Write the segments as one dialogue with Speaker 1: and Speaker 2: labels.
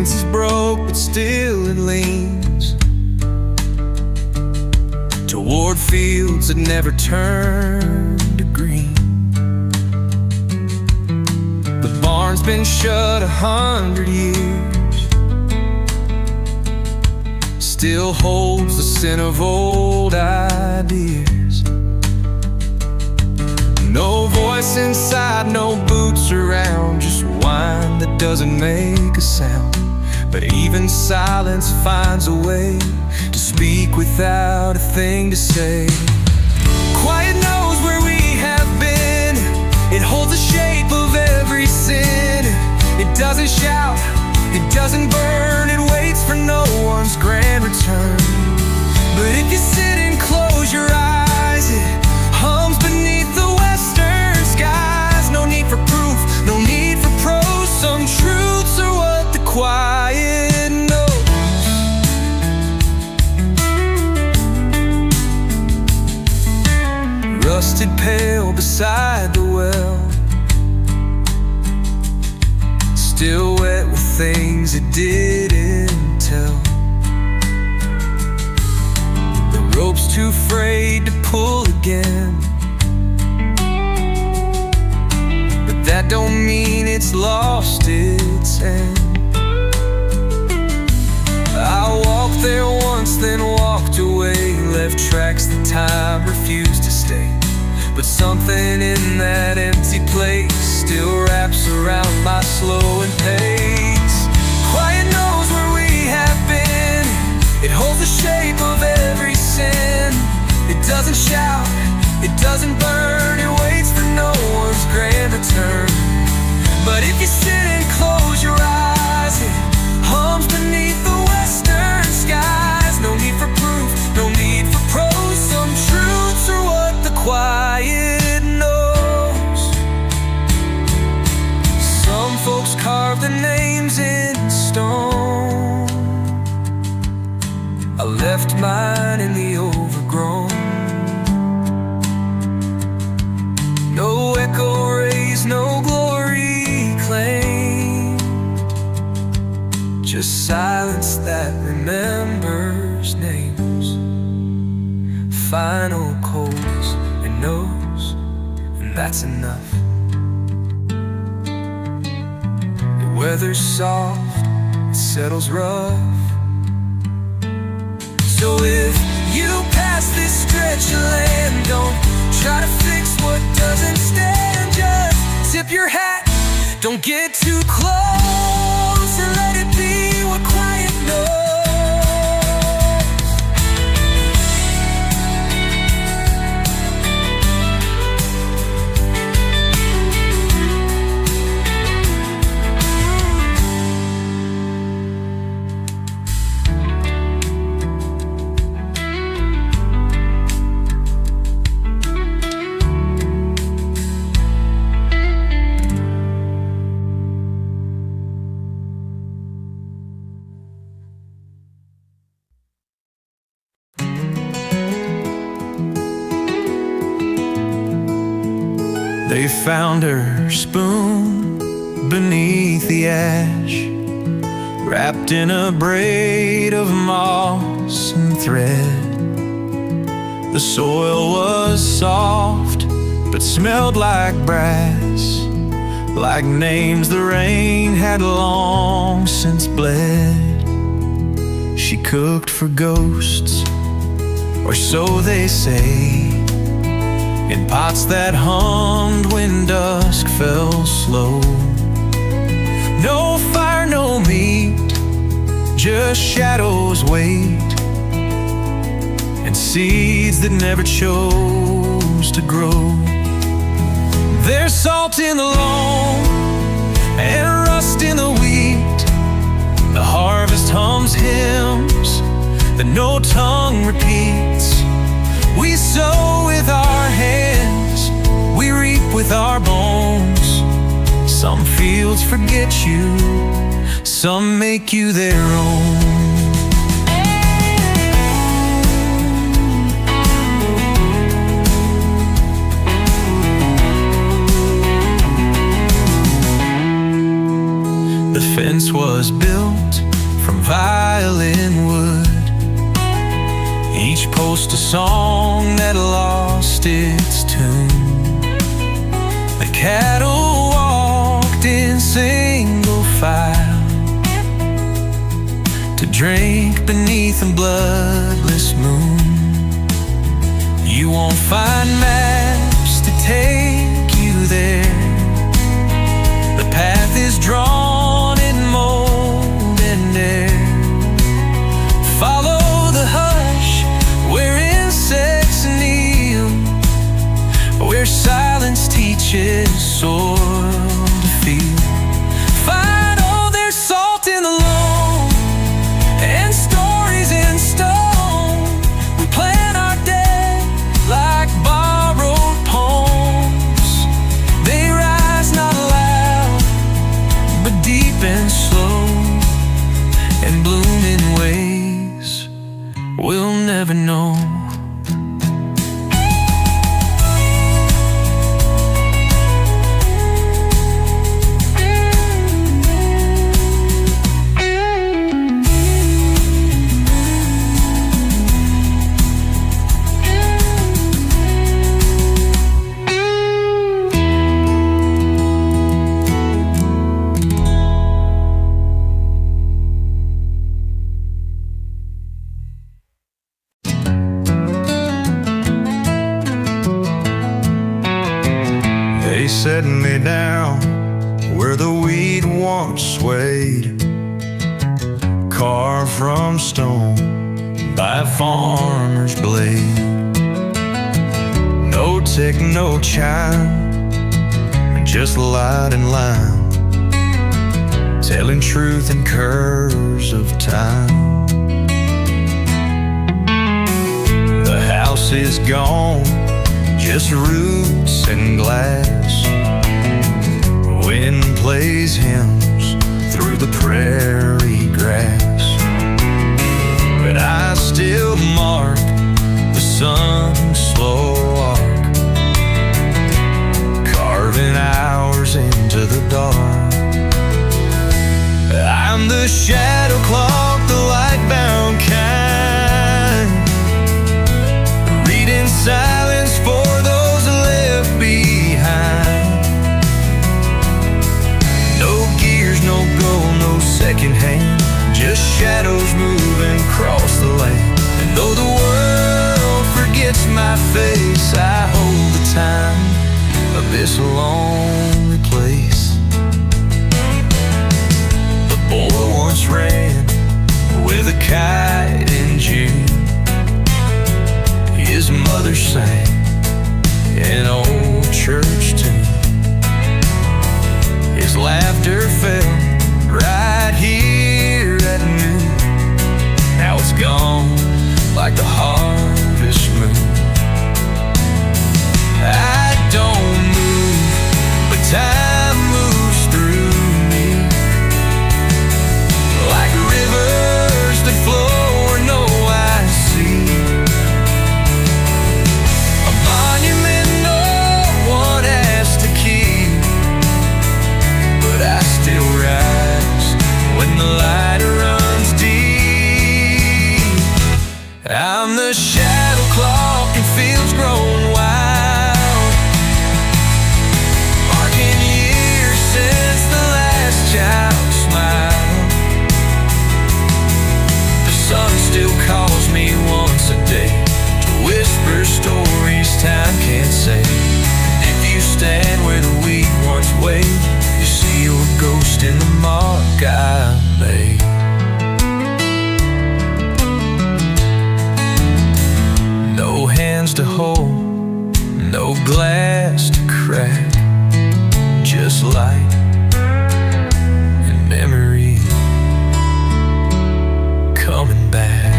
Speaker 1: fence is broke, but still it leans toward fields that never turn to green. The barn's been shut 100 years, still holds the scent of old ideas. No voice inside, no boots around, just wine that doesn't make a sound. But even silence finds a way to speak without a thing to say. Quiet knows where we have been, it holds the shape of every sin. It doesn't shout, it doesn't burn, it waits for no one's grand return. But if you sit and close your eyes, it hums beneath the western skies. No need for proof, no need for prose, some truths are what the quiet knows. Rusted pail beside the well, still wet with things it didn't tell. The rope's too frayed to pull again, but that don't mean it's lost its end. I walked there once, then walked away, left tracks that time refused to stay. But something in that empty place still wraps around my slowing pace. Quiet knows where we have been, it holds the shape of every sin. It doesn't shout, it doesn't burn, it waits for no one's grand return. But if you sit and close your eyes, it hums beneath the western skies. No need for proof, no need for prose, some truths are what the quiet knows. Some folks carve their names in stone, I left mine in the overgrown. No echo raised, no glory claimed, just silence that remembers names. Final coals and knows, and that's enough. The weather's soft, it settles rough. So if you pass this stretch of land, don't try to fix what doesn't stand. Just tip your hat, don't get too close, and let it be what quiet knows. They found her spoon beneath the ash, wrapped in a braid of moss and thread. The soil was soft, but smelled like brass, like names the rain had long since bled. She cooked for ghosts, or so they say, in pots that hummed when dusk fell slow. No fire, no meat, just shadows wait, and seeds that never chose to grow. There's salt in the loam and rust in the wheat. The harvest hums hymns that no tongue repeats. We sow with our hands, we reap with our bones. Some fields forget you, some make you their own. The fence was built from violin wood, each post a song that lost its tune. The cattle walked in single file to drink beneath a bloodless moon. You won't find maps to take you there. The path is drawn in mold and air. Follow the hush where insects kneel, where silence teaches soil to feel. Find all there's salt in the loam and stories in stone. We plan our day like borrowed poems. They rise not loud, but deep and slow, and bloom in ways we'll never know.
Speaker 2: They set me down where the weed once swayed, carved from stone by a farmer's blade. No tick, no chime, just light and line, telling truth in curves of time. The house is gone, just roots and glass. Wind plays hymns through the prairie grass, but I still mark the sun's slow arc, carving hours into the dark. I'm the shadow clock, the light-bound kind, reading silence for those left behind. No gears, no goal, no second hand, just shadows moving across the land. And though the world forgets my face, I hold the time of this lonely place. The boy once ran with a kite in June. His mother sang an old church tune. His laughter fell right here at noon. Now it's gone like the harvest moon. I don't move, but time moves through me, like rivers that flow where no eye sees. A monument no one has to keep, but I still rise when the light runs deep. I'm the shadow clock in fields grown wild, marking years since the last child smiled. The sun still calls me once a day to whisper stories time can't say. If you stand where the weed once waved, you see your ghost in the mark I made. No hands to hold, no glass to crack, just light and memory coming back.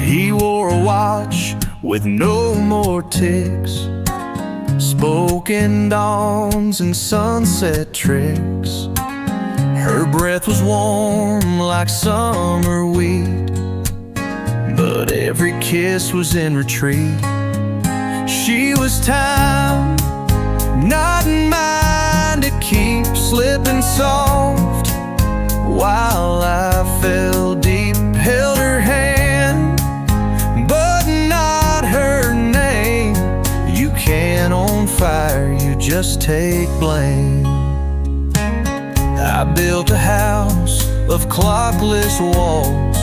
Speaker 2: He wore a watch with no more ticks, spoken dawns and sunset tricks. Her breath was warm like summer wheat, but every kiss was in retreat. She was time, not mine, to keep slipping soft while I fell deep. Held her hand, but not her name. You can't own fire, you just take blame. I built a house of clockless walls,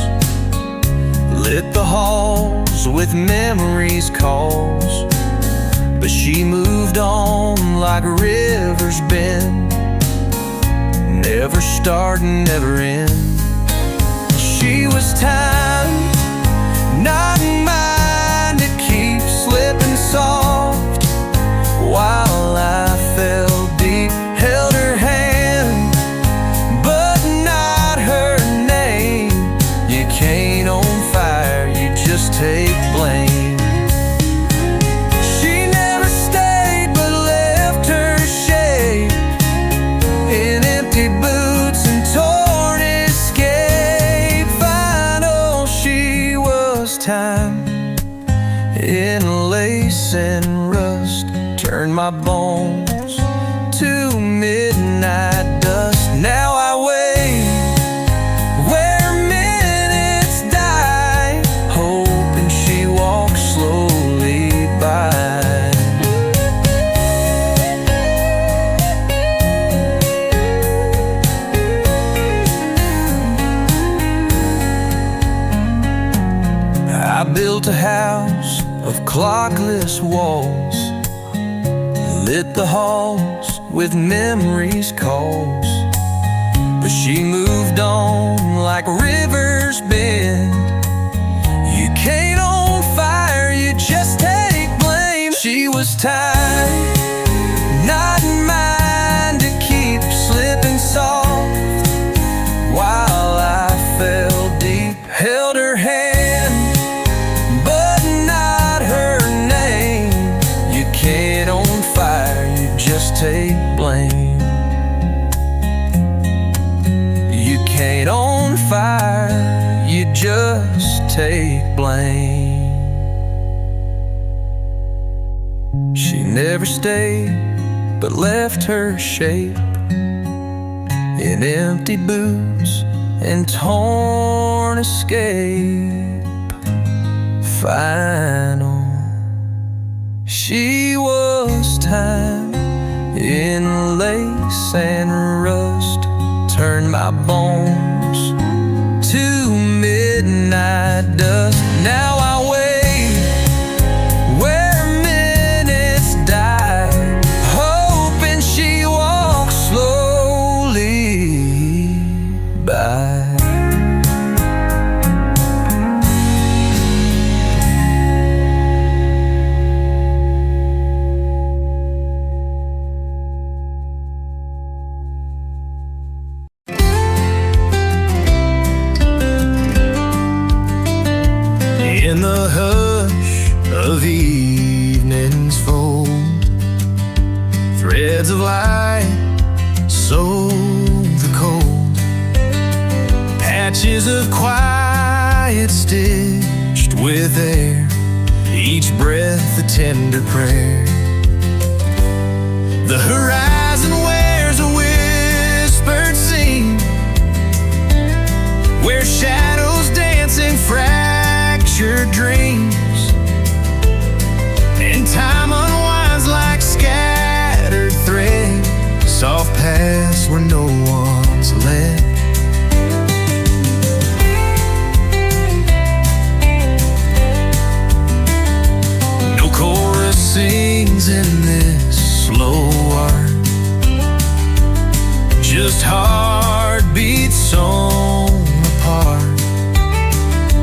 Speaker 2: lit the halls with memories' calls. But she moved on like rivers bend, never start and never end. She was time, not mine, to keep slipping soft while I fell deep. Held her hand, but not her name. You can't own fire, you just take blame. She never stayed but left her shape in empty boots and torn escape. Final, she was time, in lace and rust. Turned my bones to midnight dust. Now I wait where minutes die, hoping she walks slowly by. I built a house of clockless walls, lit the halls with memories' calls. But she moved on like rivers bend. You can't own fire, you just take blame. She was time, not mine, to keep slipping soft while I fell deep. Held her hand, but not her name. You can't own fire, you just take blame. You can't own fire, you just take blame. She never stayed but left her shape in empty boots and torn escape. Final, she was time, in lace and rust. Turned my bones to midnight dust. Now I wait where minutes die, hoping she walks slowly by. In the hush of evening's fold, threads of light sow the cold, patches of quiet stitched with air, each breath a tender prayer. The horizon wears a whispered scene, where shadows dancing fractured dreams, and time unwinds like scattered thread, soft paths where no one's led. No chorus sings in this slow art, just heartbeats sewn apart.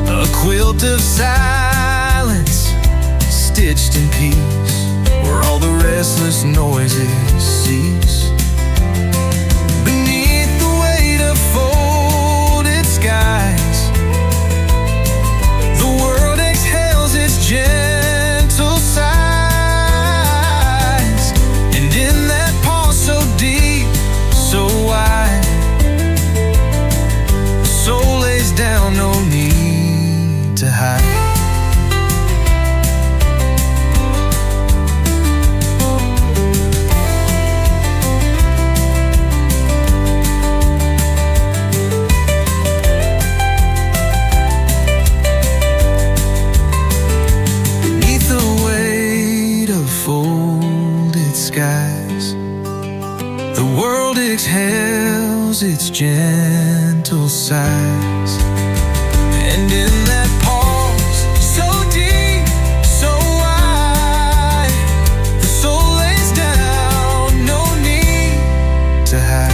Speaker 2: A quilt of silence stitched in peace, where all the restless noises cease. Beneath the weight of folded skies, the world exhales its gentle sighs. And in that pause so deep, so wide, the soul lays down, no need to hide.
Speaker 1: exhales its gentle sighs. And in that pause, so deep, so wide, the soul lays down, no need to hide.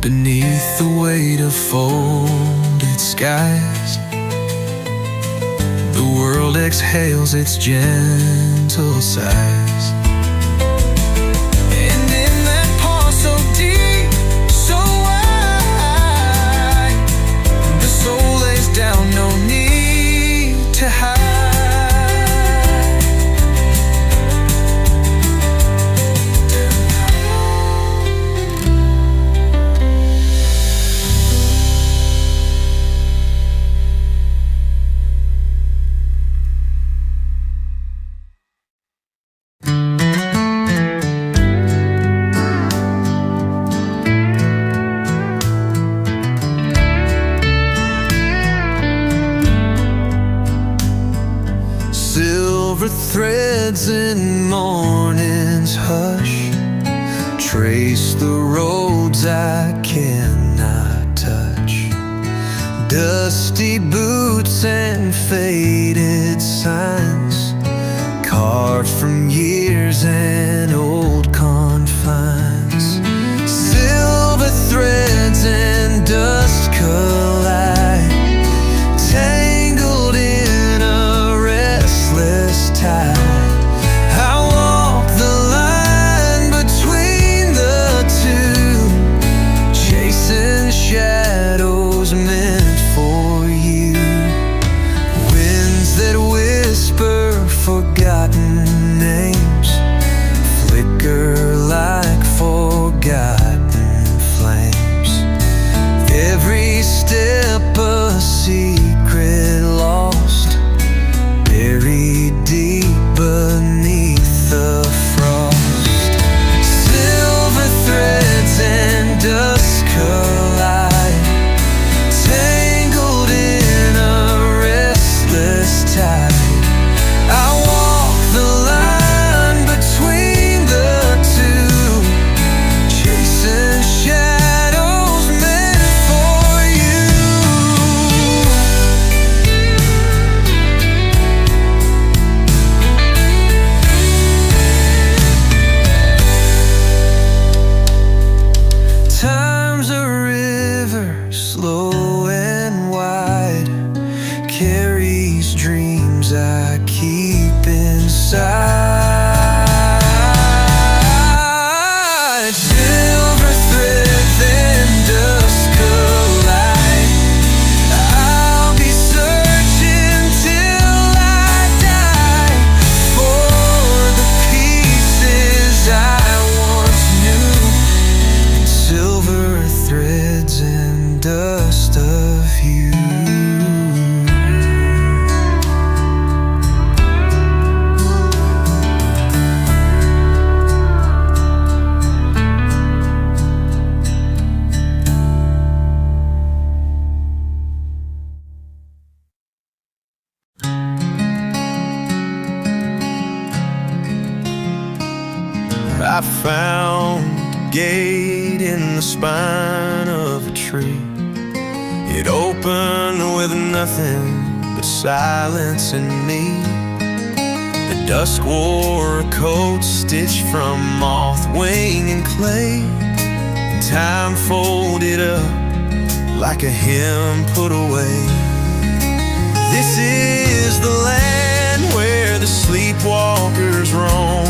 Speaker 1: Beneath the weight of folded skies, the world exhales its gentle sighs. And in that pause so deep, so wide, the soul lays down, no need to hide. Silver threads in morning's hush trace the roads I cannot touch. Dusty boots and faded signs carved from years and old confines. Silver threads and dust collide, tangled in a restless tide. I walk the line between the two, chasing shadows meant for you. Winds that whisper forgotten names flicker like forgotten flames. Every step a secret lost, buried deep beneath the frost. Silver threads and dust collide, tangled in a restless tide. I walk the line between the two, chasing shadows meant for you. Time's a river, slow and wide, carries dreams I keep inside. Silver threads and dust collide, I'll be searching till I die for the pieces I once knew. Silver threads and dust of you. I found a gate in the spine of a tree. It opened with nothing but silence in me. The dusk wore a coat stitched from moth, wing, and clay. Time folded up like a hymn put away. This is the land where the sleepwalkers roam,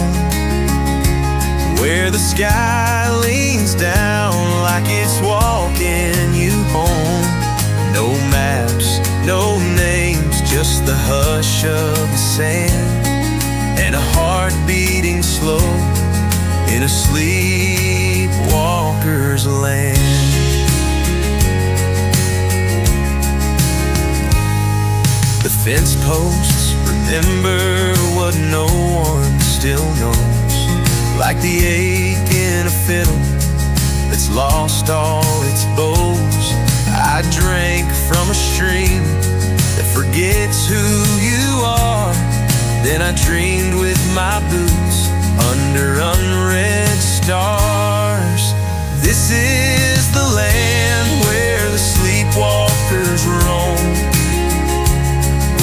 Speaker 1: where the sky leans down like it's walking you home. No maps, no names, just the hush of the sand, and a heart beating slow in a sleepwalker's land. The fence posts remember what no one still knows, like the ache in a fiddle that's lost all its bows. I drank from a stream that
Speaker 2: forgets who you are. Then I dreamed with my boots under unread stars. This is the land where the sleepwalkers roam,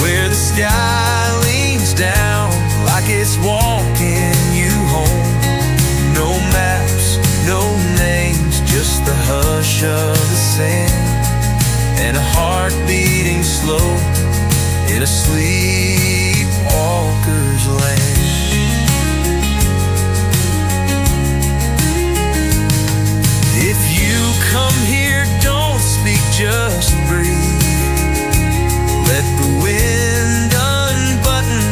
Speaker 2: where the sky leans down like it's walking you home. No maps, no names, just the hush of the sand, and a heart beating slow in a sleepwalker's land. If you come here, don't speak, just breathe. Let the wind unbutton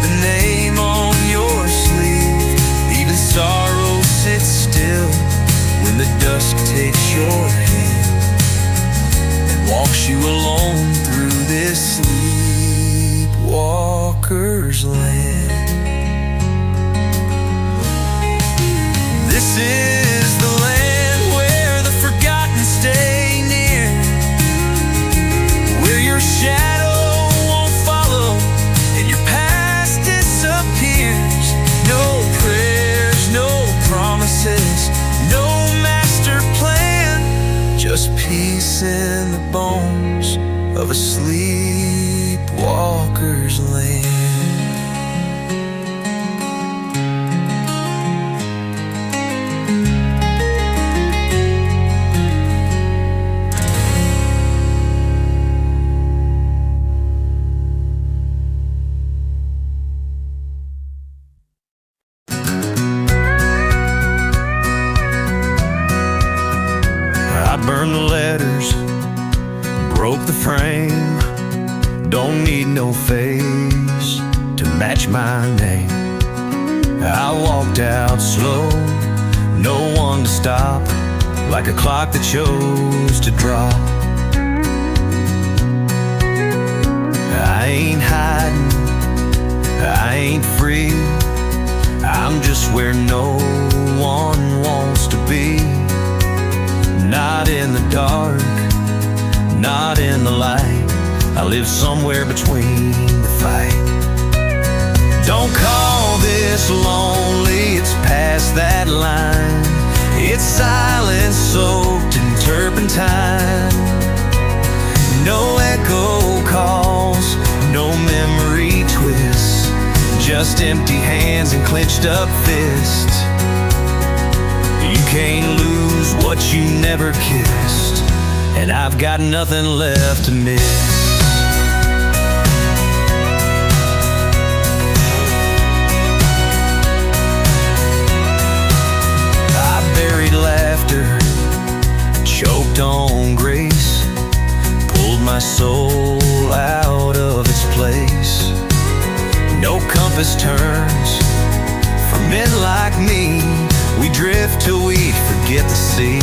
Speaker 2: the name on your sleeve. Even sorrow sits still when the dusk takes your hand and walks you alone through this sleepwalker's land. This is the land where the forgotten stay near, where your shadow won't follow and your past disappears. No prayers, no promises, no master plan, just peace in the bones of a sleepwalker's land. Burned the letters, broke the frame. Don't need no face to match my name. I walked out slow, no one to stop, like a clock that chose to drop. I ain't hiding, I ain't free, I'm just where no one wants to be. Not in the dark, not in the light, I live somewhere between the fight. Don't call this lonely, it's past that line. It's silence soaked in turpentine. No echo calls, no memory twists, just empty hands and clenched up fists. You can't lose what you never kissed, and I've got nothing left to miss. I buried laughter, choked on grace, pulled my soul out of its place. No compass turns for men like me. We drift till we forget the sea.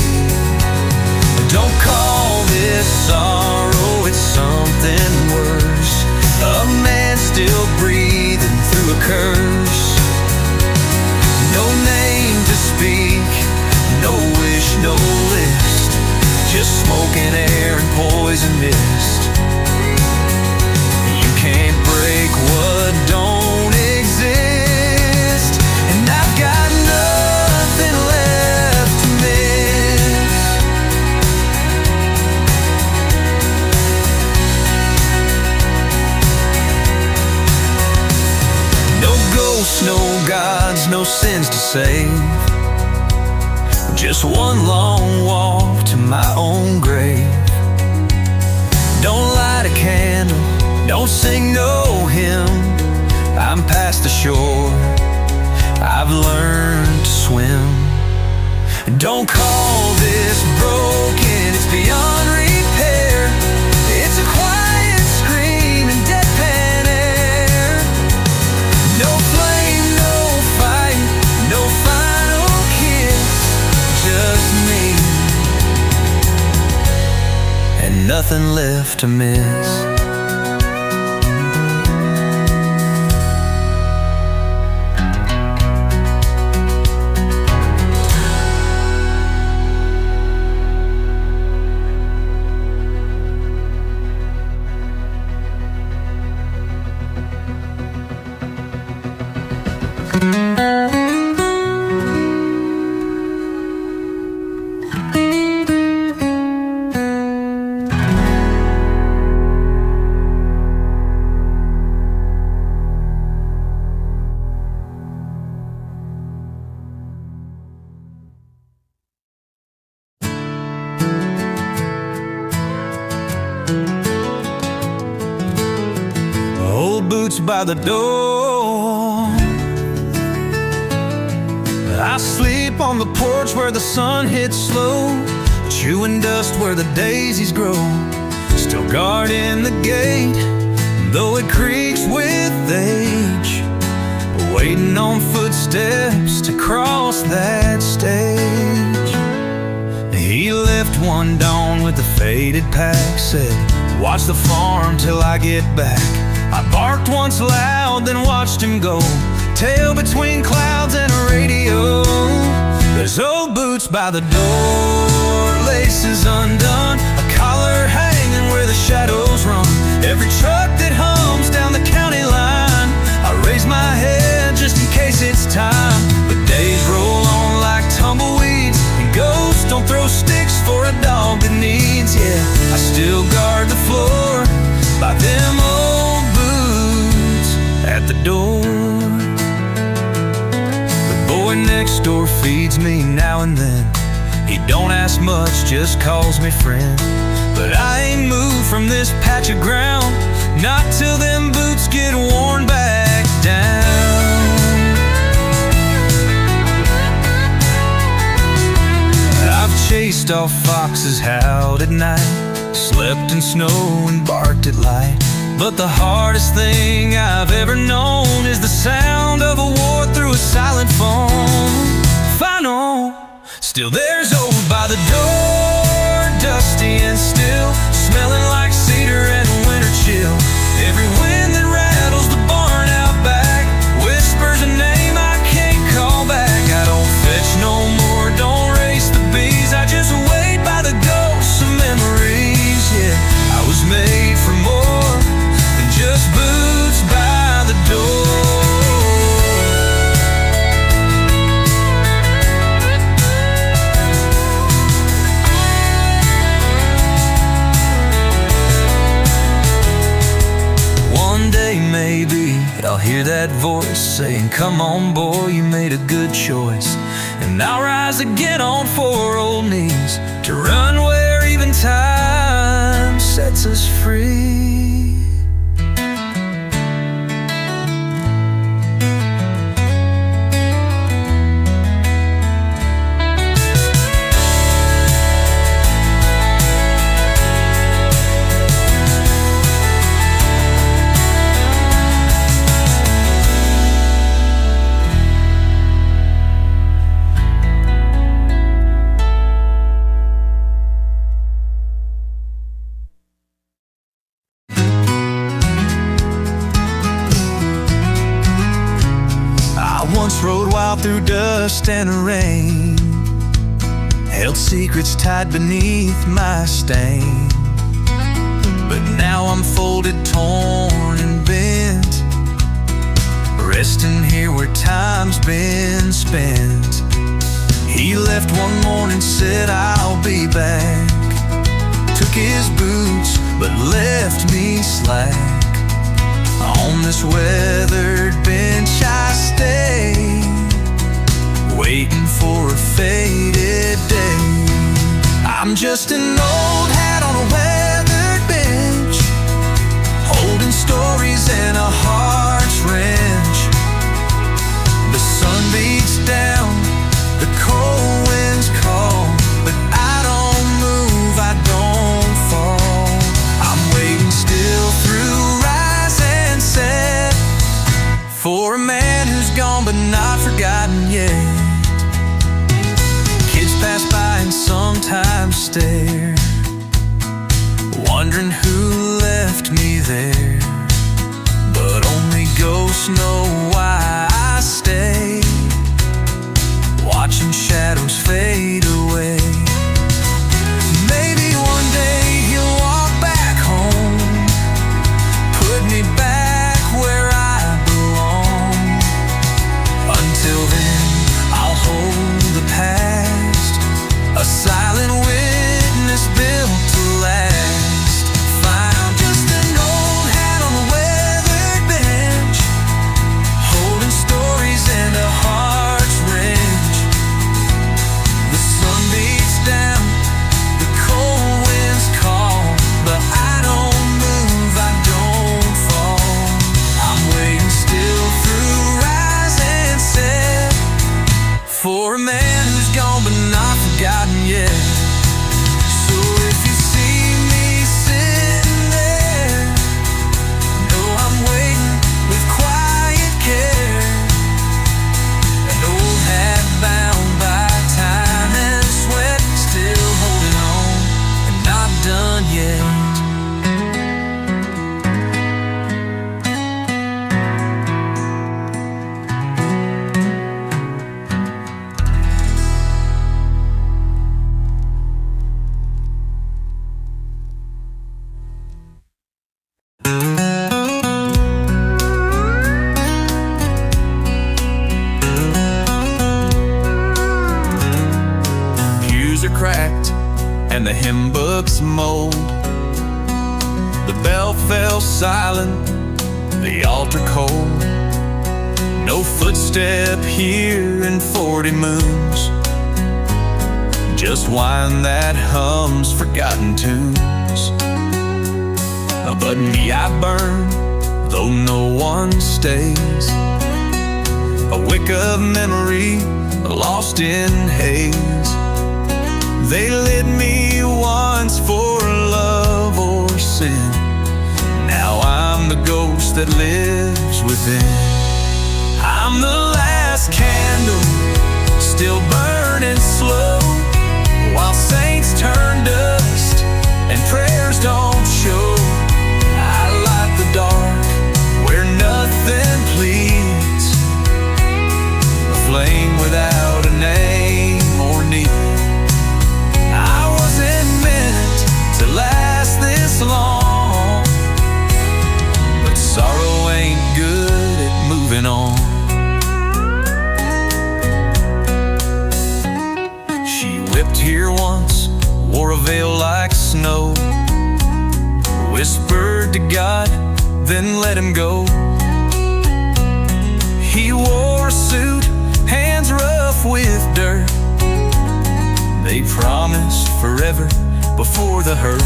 Speaker 2: Don't call this sorrow, it's something worse. A man still breathing through a curse. No name to speak, no wish, no list, just smoke and air and poison mist. You can't break what don't exist, and I've got nothing left to miss. No ghosts, no gods, no sins to save, just one long walk to my own grave. Don't light a candle, don't sing no hymn, I'm past the shore, I've learned to swim. Don't call this broken, it's beyond repair. It's a quiet scream in deadpan air. No flame, no fight, no final kiss, just me, and nothing left to miss. by the door. I sleep on the porch where the sun hits slow, chewing dust where the daisies grow, still guarding the gate, though it creaks with age, waiting on footsteps to cross that stage. He left one dawn with the faded pack, said, watch the farm till I get back. I barked once loud, then watched him go, tail between clouds and a radio. There's old boots by the door, laces undone, a collar hanging where the shadows run. Every truck that hums down the county line, I raise my head just in case it's time. But days roll on like tumbleweeds, and ghosts don't throw sticks for a dog that needs. Yeah, I still guard the floor by them old boots at the door. The boy next door feeds me now and then. He don't ask much, just calls me friend. But I ain't moved from this patch of ground, not till them boots get worn back down. I've chased off foxes, howled at night, slept in snow and barked at light. But the hardest thing I've ever known is the sound of a war through a silent phone. Final, still there's old by the door, dusty and still, smelling like cedar and winter chill. Every wind that rattles the barn out back whispers a name I can't call back. I don't fetch no more, don't race the bees, I just wait by the ghosts of memories. Yeah, I was made for more than just boots by the door. Maybe I'll hear that voice saying, come on boy, you made a good choice. And I'll rise again on four old knees to run where even time sets us free. Once rode wild through dust and rain, held secrets tied beneath my stain. But now I'm folded, torn and bent, resting here where time's been spent. He left one morning, said I'll be back, took his boots but left me slack. On this weathered bench I stay, waiting for a faded day. I'm just an old hat on a weathered bench, holding stories in a heart's wrench. The sun beats down, the cold winds call, but I don't move, I don't fall. I'm waiting still through set for a man who's gone but not forgotten yet. Kids pass by and sometimes stare, wondering who left me there. But only ghosts know why I stay, watching shadows fade away. Maybe one day he'll walk back home, put me back where I belong. Until then, I'll hold the past, a silent witness are cracked and the hymn book's mold. The bell fell silent, the altar cold. No footstep here in 40 moons, just wine that hums forgotten tunes. But me, I burn, though no one stays. A wick of memory lost in haze. They lit me once for love or sin. Now I'm the ghost that lives within. I'm the last candle, still burning slow, while saints turn dust and prayers don't show. I light the dark where nothing pleads, a flame without a name or need. I wasn't meant to last this long, but sorrow ain't good at moving on. She whipped here once, wore a veil like snow, whispered to God, then let him go. He wore a suit, hands rough with dirt. They promised forever before the hurt.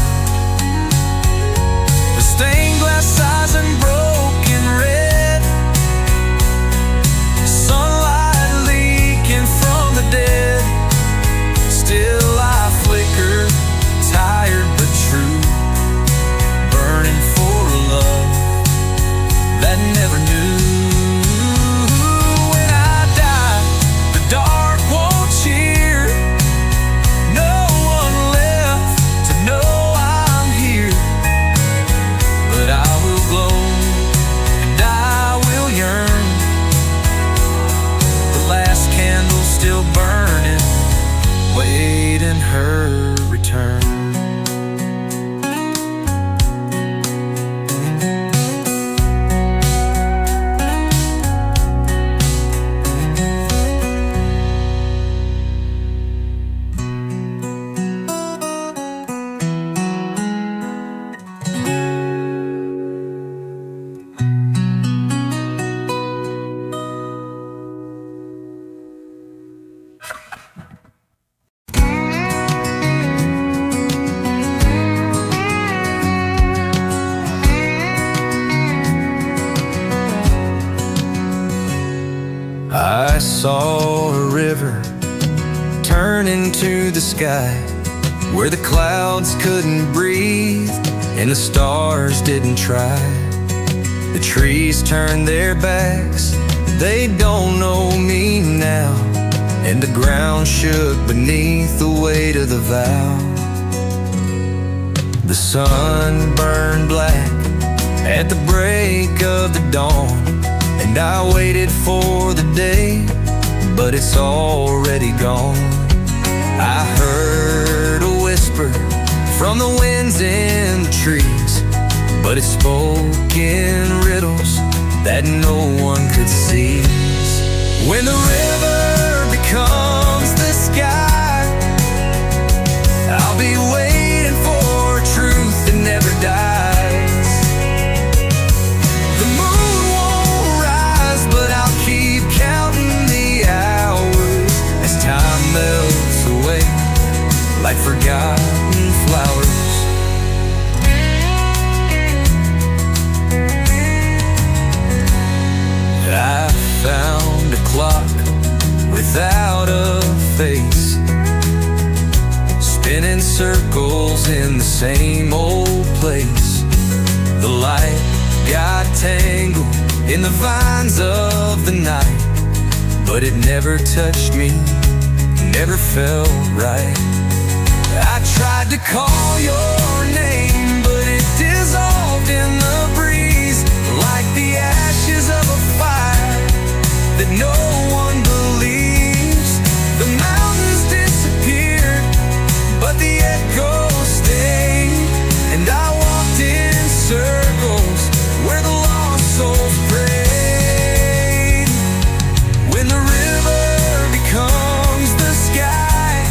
Speaker 2: The stained glass eyes and broken red, sunlight leaking from the dead. Still I flicker, tired but true, burning for a love that never knew. When I die, the dark won't cheer. No one left to know I'm here, but I will glow and I will yearn. The last candle still burning, waiting her return. I saw a river turn into the sky, where the clouds couldn't breathe and the stars didn't try. The trees turned their backs, they don't know me now, and the ground shook beneath the weight of the vow. The sun burned black at the break of the dawn, and I waited for the day, but it's already gone. I heard a whisper from the winds in the trees, but it spoke in riddles that no one could see. When the river becomes the sky, I'll be waiting for truth that never dies. The moon won't rise, but I'll keep counting the hours as time melts away like forgotten flowers. I found a clock without a face, spinning circles in the same old place. The light got tangled in the vines of the night, but it never touched me, never felt right. I tried to call your name, but it dissolved in the breeze, like the ashes of a fire that no one believes. The mountains disappeared, but the echo stayed, and I walked in circles where the lost souls prayed. When the river becomes the sky,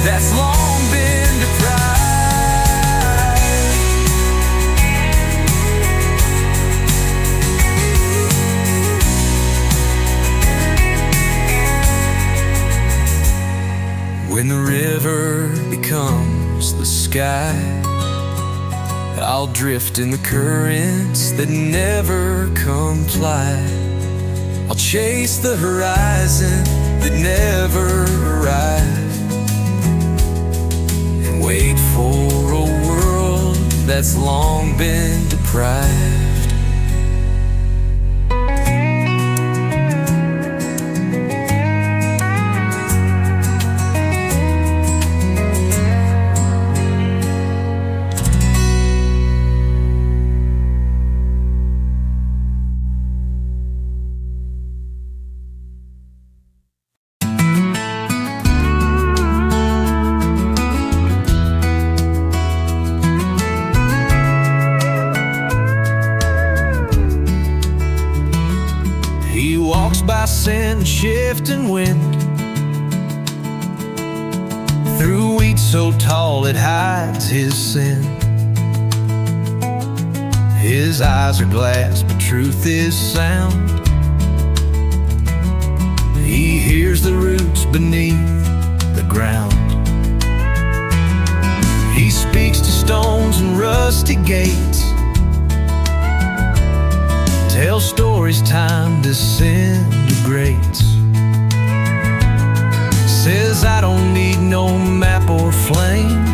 Speaker 1: that's long been deprived. When the river becomes the sky, I'll drift in the currents that never comply. I'll chase the horizon that never arrived, and wait for a world that's long been deprived. By sin, shifting wind, through weeds so tall it hides his sin. His eyes are glass, but truth is sound. He hears the roots beneath the ground. He speaks to stones and rusty gates, tell stories time disintegrates. Says I don't need no map or flame,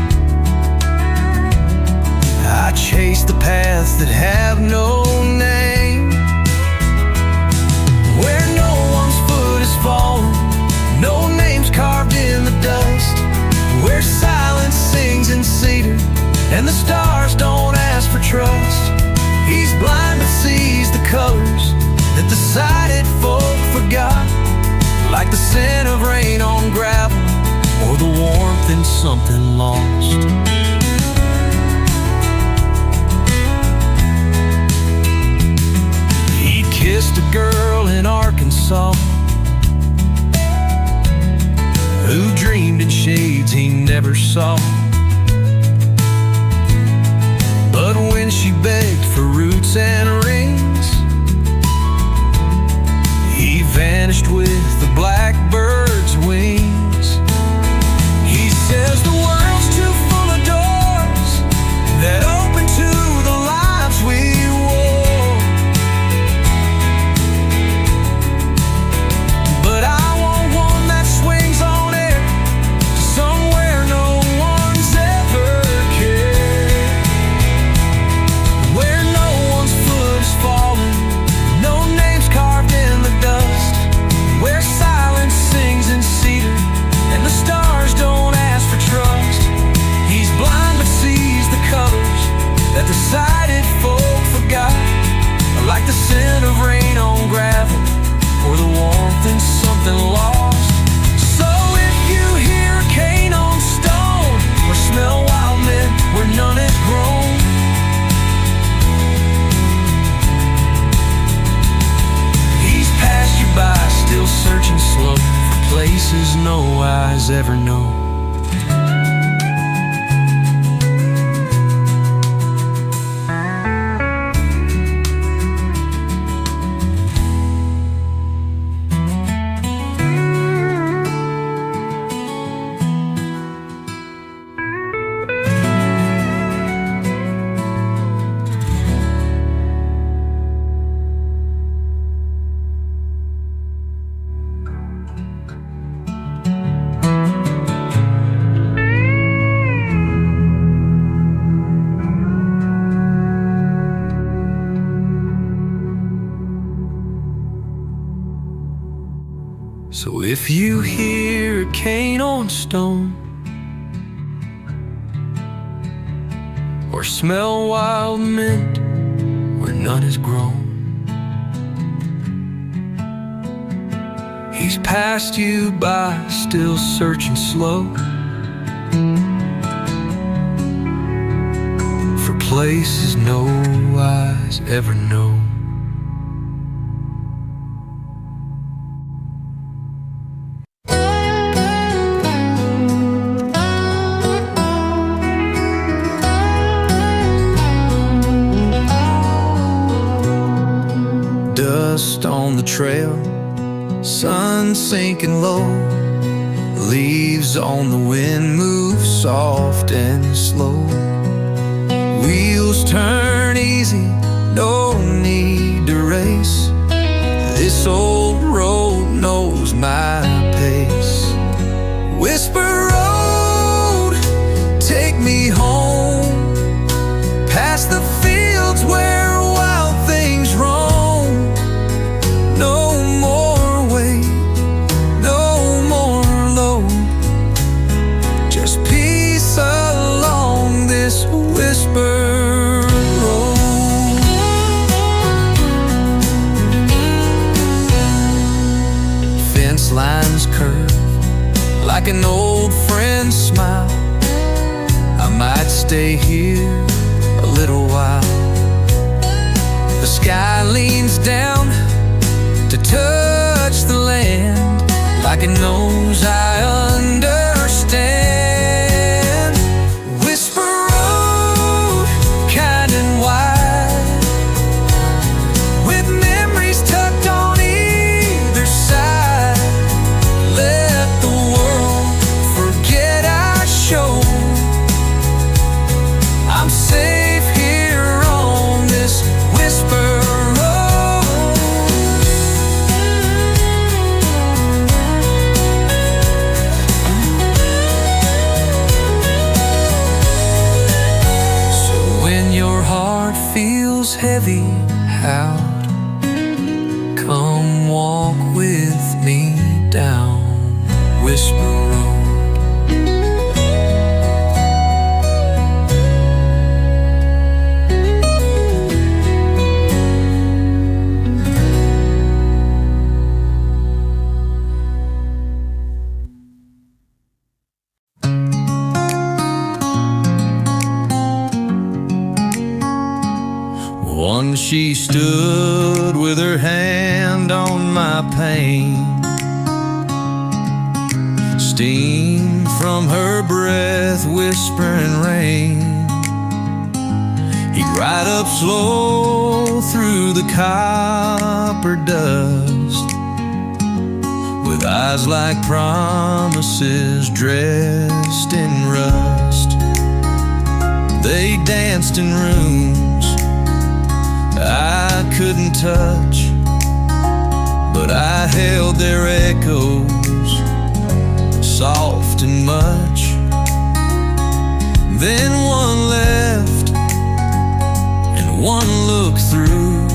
Speaker 1: I chase the paths that have no name. Where no one's foot is fallen, no names carved in the dust, where silence sings in cedar and the stars don't ask for trust. He's blind but sees the colors that the sighted folk forgot, like the scent of rain on gravel or the warmth in something lost. He kissed a girl in Arkansas who dreamed in shades he never saw. But when she begged for roots and rings, he vanished with the blackbird's wings. He says the world's too full of doors that open to the lives we wore, but I want one that swings on air somewhere no one's ever cared, where no one's foot is falling, no names carved in the dust, where silence sings in cedar and the stars don't ask for trust. He's blind but sees the colors that the sighted folk forgot, like the scent of rain on gravel or the warmth in something lost. So if you hear a cane on stone or smell wild mint where none has grown, he's passed you by, still searching slow for places no eyes ever know. So if you hear a cane on stone or smell wild mint where none has grown, he's passed you by, still searching slow for places no eyes ever know.
Speaker 2: trail, sun sinking low. Leaves on the wind move soft and slow. Wheels turn easy, no need to race. This old road knows my pace. Whisper road, take me home, past the fields where wild things roam. No more weight, no more load, just peace along this whisper road. Fence lines curve like an old friend's smile. I might stay here a little while. The sky leans down to touch the land like it knows I understand. Whisper road, kind and wide, with memories tucked on either side. Let the world forget I showed. I'm safe here on this whisper road. So when your heart feels heavy out, come walk with me down Whisper Road. Once she stood with her hand on my pain, steam from her breath whispering rain. He'd ride up slow through the copper dust, with eyes like promises dressed in rust. They danced in rooms I couldn't touch, but I held their echoes, soft and much. Then one left and one looked through,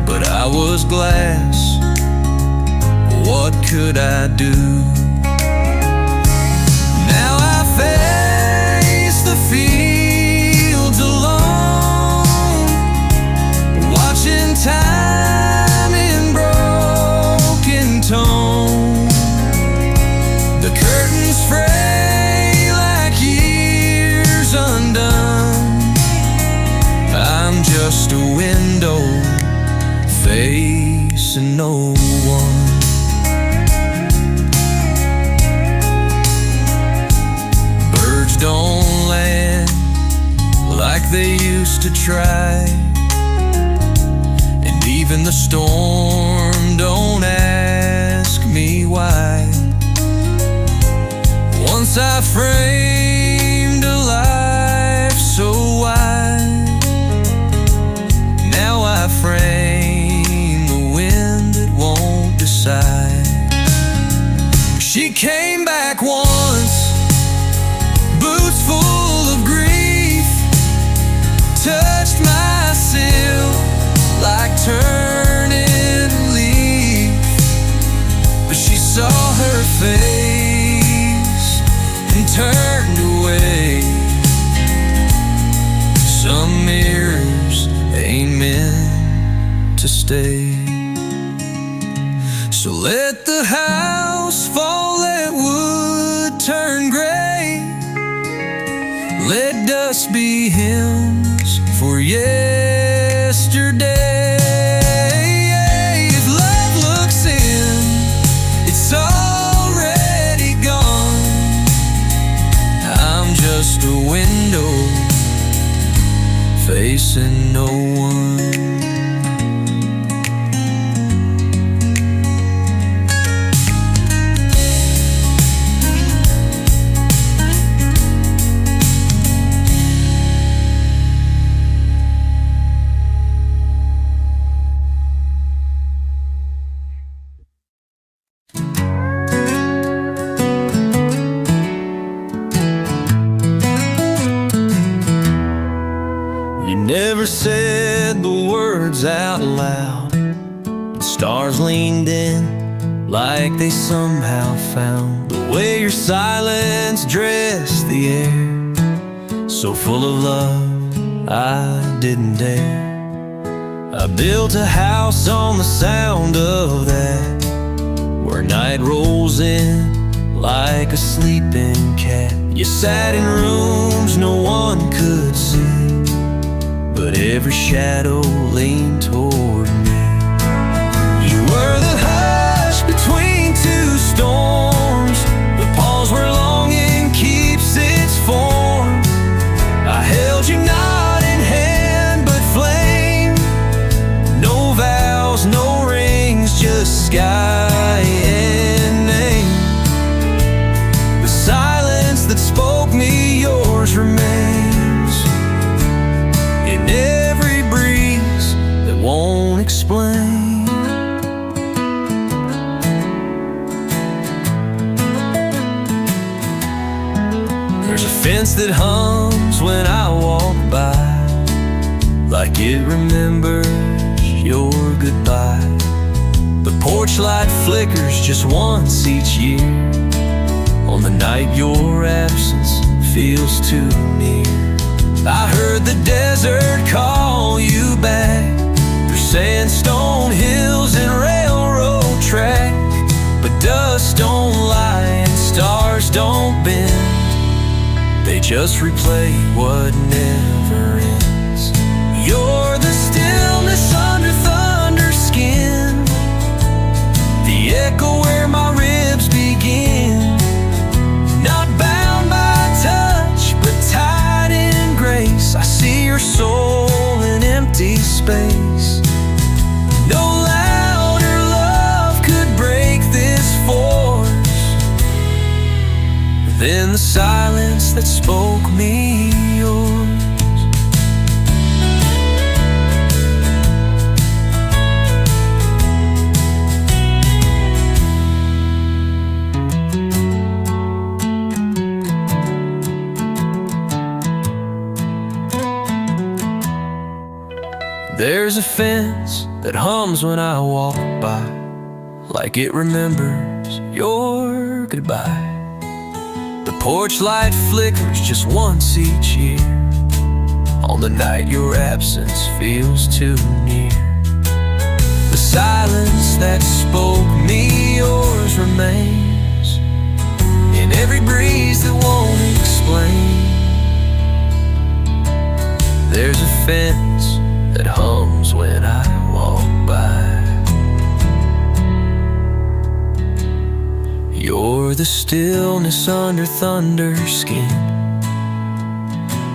Speaker 2: but I was glass, what could I do? Now I face the fields alone, watching time in broken tone. The curtains fray like years undone. I'm just a window facing no one. Birds don't land like they used to try, and even the storm don't ask me why. Once I framed a life so wide, now I frame the wind that won't decide. She came back once, boots full of grief, touched my seal like turning a leaf, but she saw her face and turned away. Some mirrors ain't meant to stay. So let the house fall, let wood turn gray, let dust be hymns for yesterday. If love looks in, it's already gone. I'm just a window facing no one. stars leaned in like they somehow found the way your silence dressed the air, so full of love I didn't dare. I built a house on the sound of that, where night rolls in like a sleeping cat. You sat in rooms no one could see, but every shadow leaned toward me. You were the hush between two storms, the pause where longing keeps its form. I held you not in hand but flame, no vows, no rings, just sky and name. The silence that spoke me yours remains in every breeze that won't explain. There's a fence that hums when I walk by, like it remembers your goodbye. The porch light flickers just once each year, on the night your absence feels too near. I heard the desert call you back, through sandstone hills and railroad track. But dust don't lie and stars don't bend, they just replay what never ends. You're the stillness under thunder skin, the echo where my ribs begin. Not bound by touch, but tied in grace. I see your soul in empty space. No louder love could break this force than the silence that spoke me yours. There's a fence that hums when I walk by, like it remembers your goodbye. The porch light flickers just once each year, on the night your absence feels too near. The silence that spoke me yours remains in every breeze that won't explain. There's a fence that hums when I walk by. You're the stillness under thunder skin,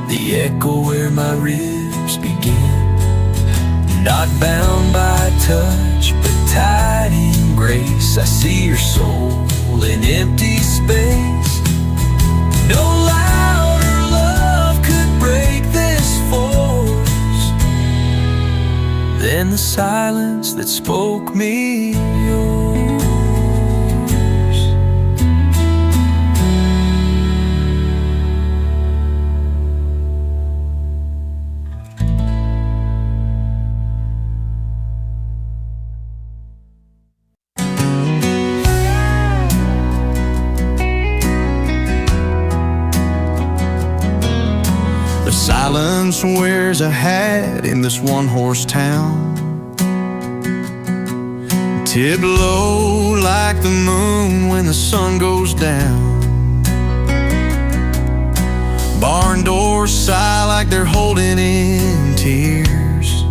Speaker 2: the echo where my ribs begin. Not bound by touch, but tied in grace. I see your soul in empty space. No louder love could break this force than the silence that spoke me yours. The silence wears a hat in this one-horse town, tip low like the moon when the sun goes down. Barn doors sigh like they're holding in tears,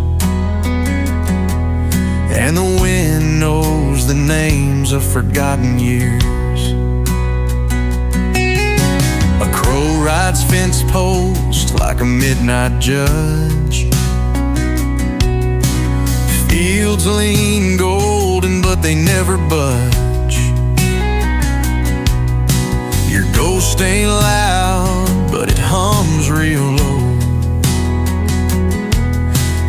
Speaker 2: and the wind knows the names of forgotten years. A crow rides fence post like a midnight judge. Fields lean golden, but they never budge. Your ghost ain't loud, but it hums real low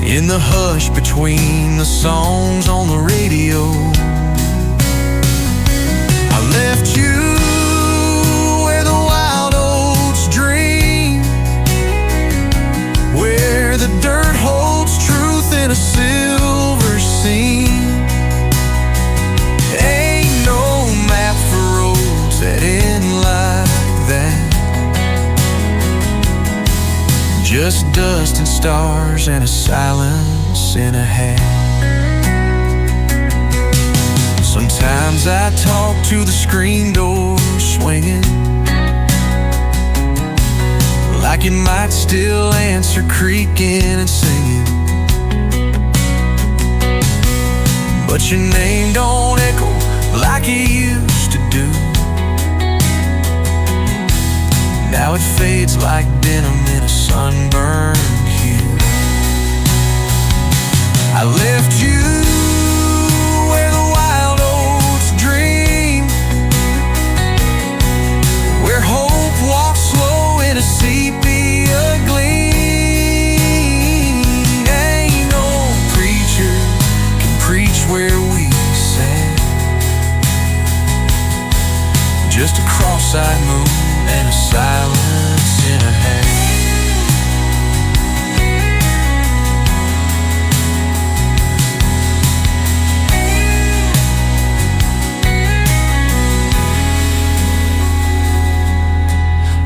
Speaker 2: in the hush between the songs on the radio. I left you where the wild oats dream, where the dirt holds truth in a silver scene. just dust and stars and a silence in a head. Sometimes I talk to the screen door swinging, like it might still answer creaking and singing. But your name don't echo like it used to do. Now it fades like denim in a sunburned hue. I left you where the wild oats dream, where hope walks slow in a sepia gleam. Ain't no preacher can preach where we sat, just a cross-eyed moon and a silence in her head.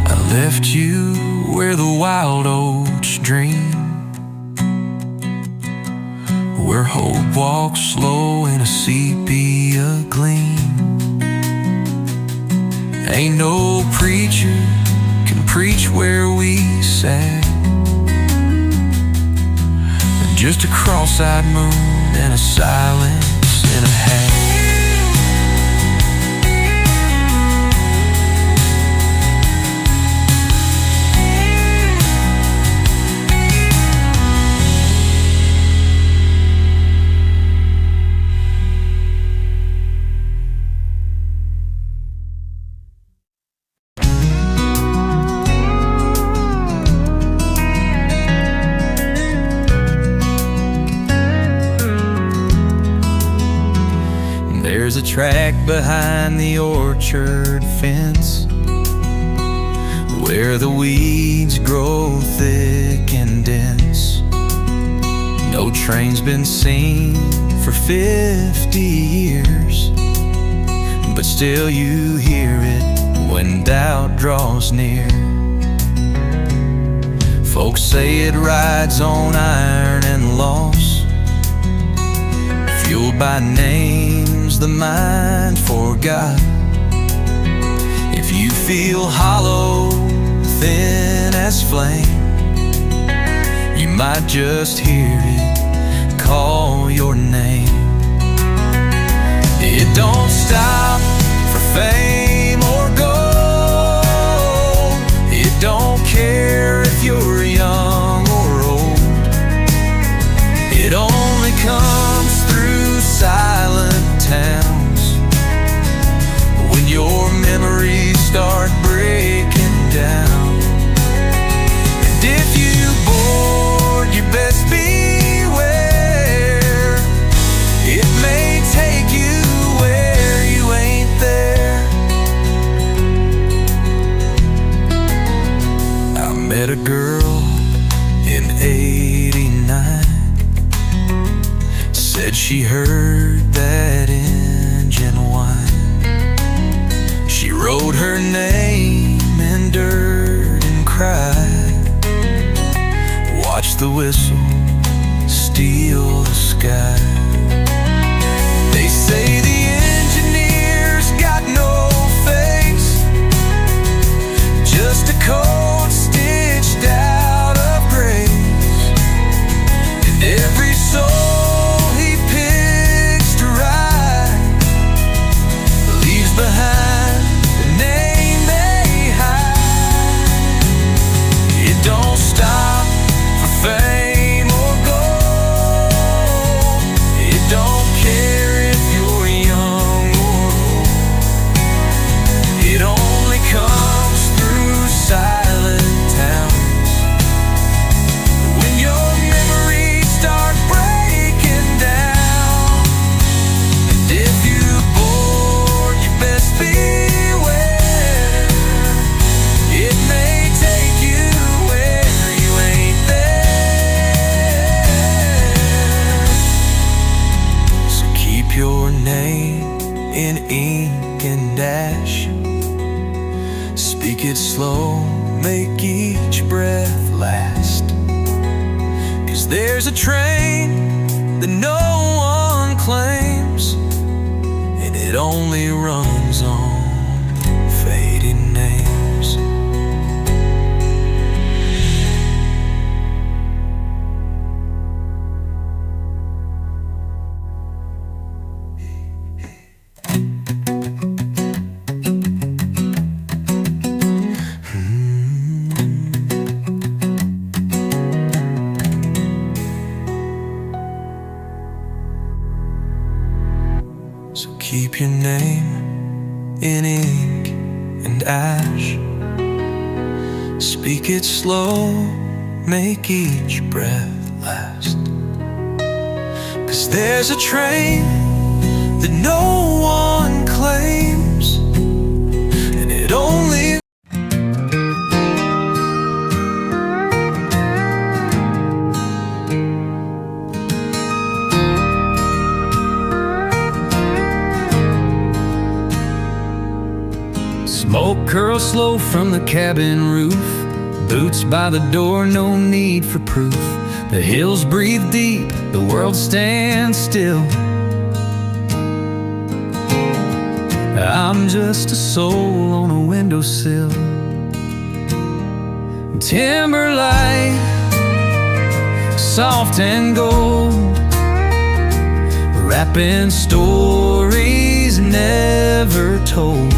Speaker 2: I left you where the wild oats dream, where hope walks slow in a sepia gleam. Ain't no preacher can preach where we sat, just a cross-eyed moon and a silence in a hat. There's a track behind the orchard fence where the weeds grow thick and dense. No train's been seen for 50 years, but still you hear it when doubt draws near. Folks say it rides on iron and loss, fueled by names the mind forgot. If you feel hollow, thin as flame, you might just hear it call your name. It don't stop for fame or gold. It don't care if you're young or old. It only comes through silent towns when your memories start breaking down. And if you board, you best beware. It may take you where you ain't there. I met a girl in '89, said she heard that engine whine. She wrote her name in dirt and cried. Watched the whistle steal the sky. They say the engineer's got no face, just a code stitched out of grace. And every soul he picks to ride leaves behind the name they hide. It don't stop for fame or gold.
Speaker 1: it slow, make each breath last. 'Cause there's a train that no one claims, and it only runs on fading names. So keep your name in ink and ash. Speak it slow, make each breath last. 'Cause there's a train that no one claims, and it only
Speaker 2: Smoke curls slow from the cabin roof, boots by the door, no need for proof. The hills breathe deep, the world stands still. I'm just a soul on a windowsill. Timberlight, soft and gold, wrapping stories never told.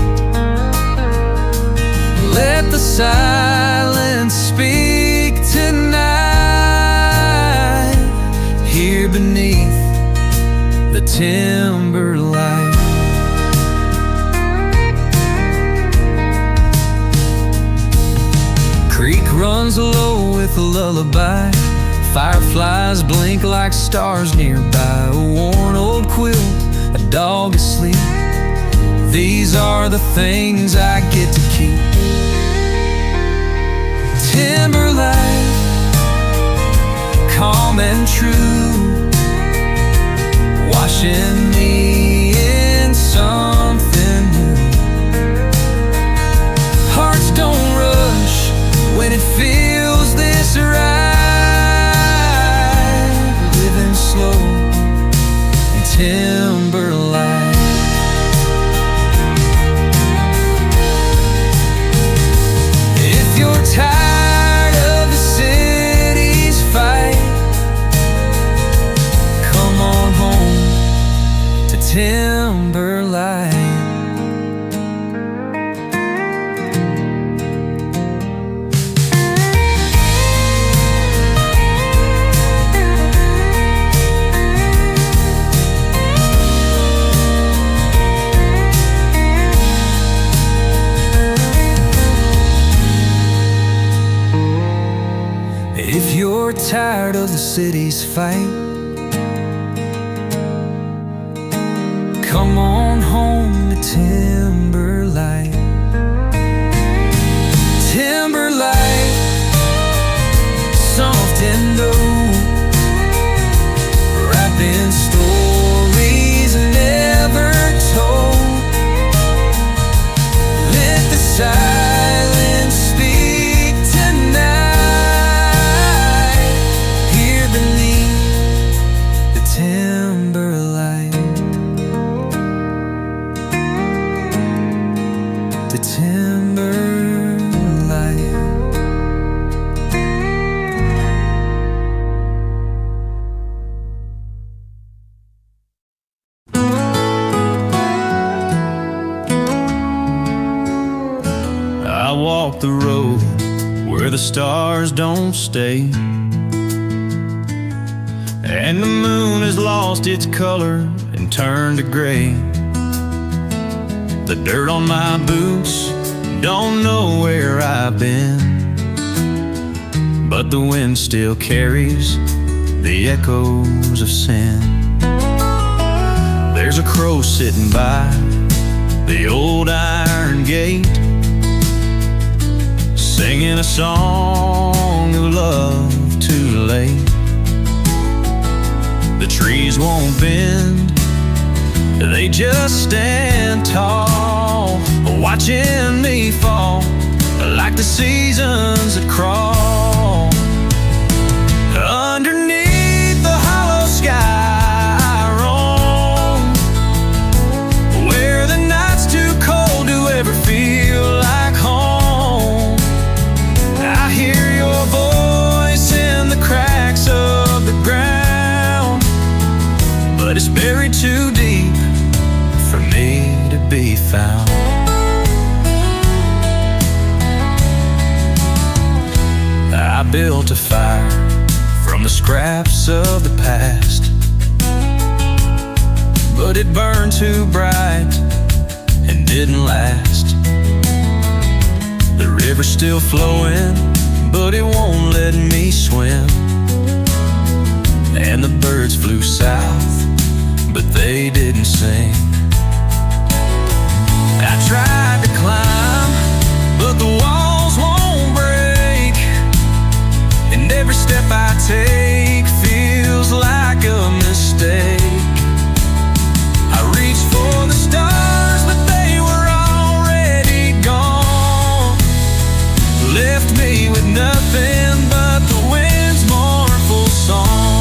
Speaker 2: Let the silence speak tonight, here beneath the timberlight. Creek runs low with a lullaby, fireflies blink like stars nearby. A worn old quilt, a dog asleep, these are the things I get to keep. Timberlight, calm and true, washing me in something new. Hearts don't rush when it feels this right, living slow in timberlight. If you're tired of the city's fight, come on home to timberlight. If you're tired of the city's fight, come on home to timberlight. Timberlight, soft and old, wrapping stories never told. Let the silence speak tonight, here beneath the timberlight. The timberlight. I walk the road where the stars don't stay, and the moon has lost its color and turned to gray. The dirt on my boots, don't know where I've been, but the wind still carries the echoes of sin. There's a crow sitting by the old iron gate, singing a song of love too late. The trees won't bend, they just stand tall, watching me fall the seasons that crawl underneath the hollow sky. I roam where the night's too cold to ever feel like home. I hear your voice in the cracks of the ground, but it's buried too deep for me to be found. I built a fire from the scraps of the past, but it burned too bright and didn't last. The river's still flowing, but it won't let me swim. And the birds flew south, but they didn't sing. I tried to climb, but the walls won't break, and every step I take feels like a mistake. I reached for the stars, but they were already gone, left me with nothing but the wind's mournful song.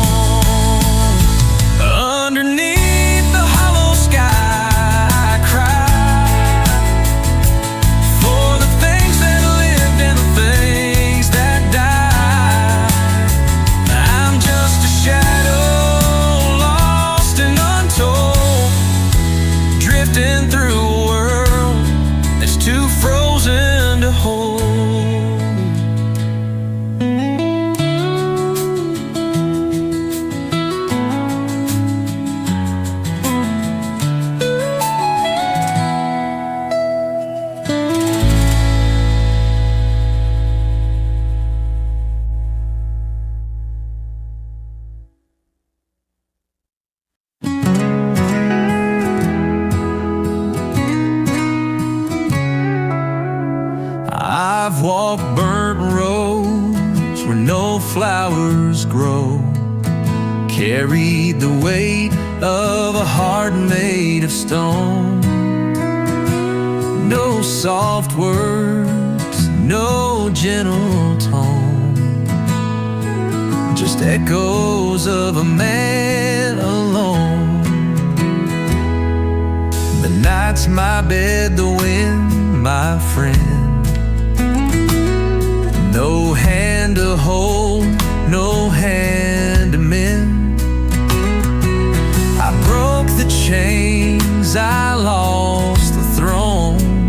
Speaker 2: Underneath the hollow sky, I cry for the things that lived and the things that died. I'm just a shadow, lost and untold, drifting through a world that's too frozen to hold. I've walked burnt roads where no flowers grow, carried the weight of a heart made of stone. No soft words, no gentle tone, just echoes of a man alone. The night's my bed, the wind my friend. No hand to hold, no hand to mend. I broke the chains, I lost the throne,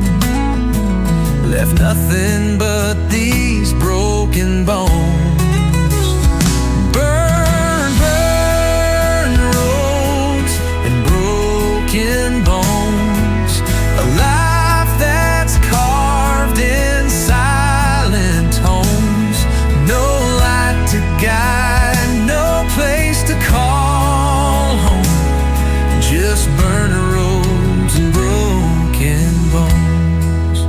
Speaker 2: left nothing but these broken bones. Burn, burn roads and broken bones, a life that's carved in silent tones. No light to guide, no place to call home, just burn roads and broken bones.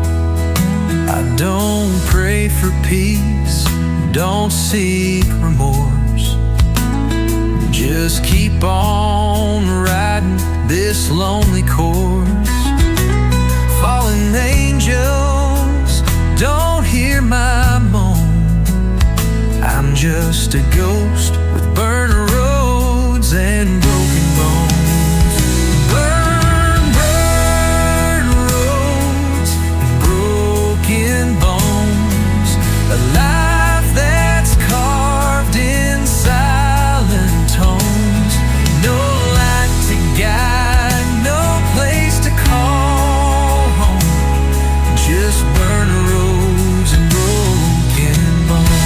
Speaker 2: I don't pray for peace, don't seek remorse, just keep on riding this lonely course. Fallen angels, don't hear my moan, I'm just a ghost with burnt roads and broken bones. Burn, burn roads and broken bones, a life that's carved in silent tones. No light to guide, no place to call home, just burn roads and broken bones.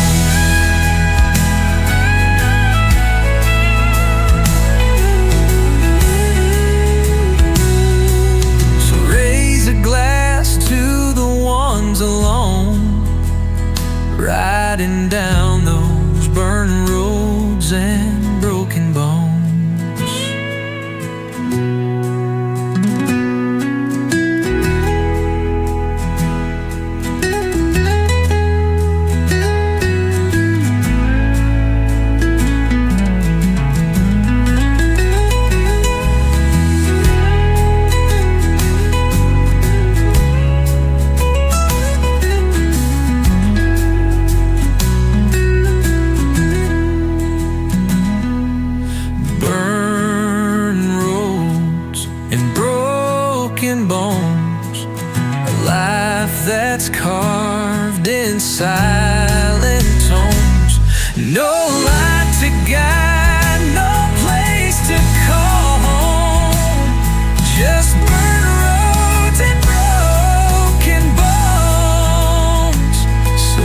Speaker 2: So raise a glass to the ones alone, riding down those burnt roads and broken bones.
Speaker 1: lived in silent tones. No light to guide, no place to call home. Just burn roads and broken bones. So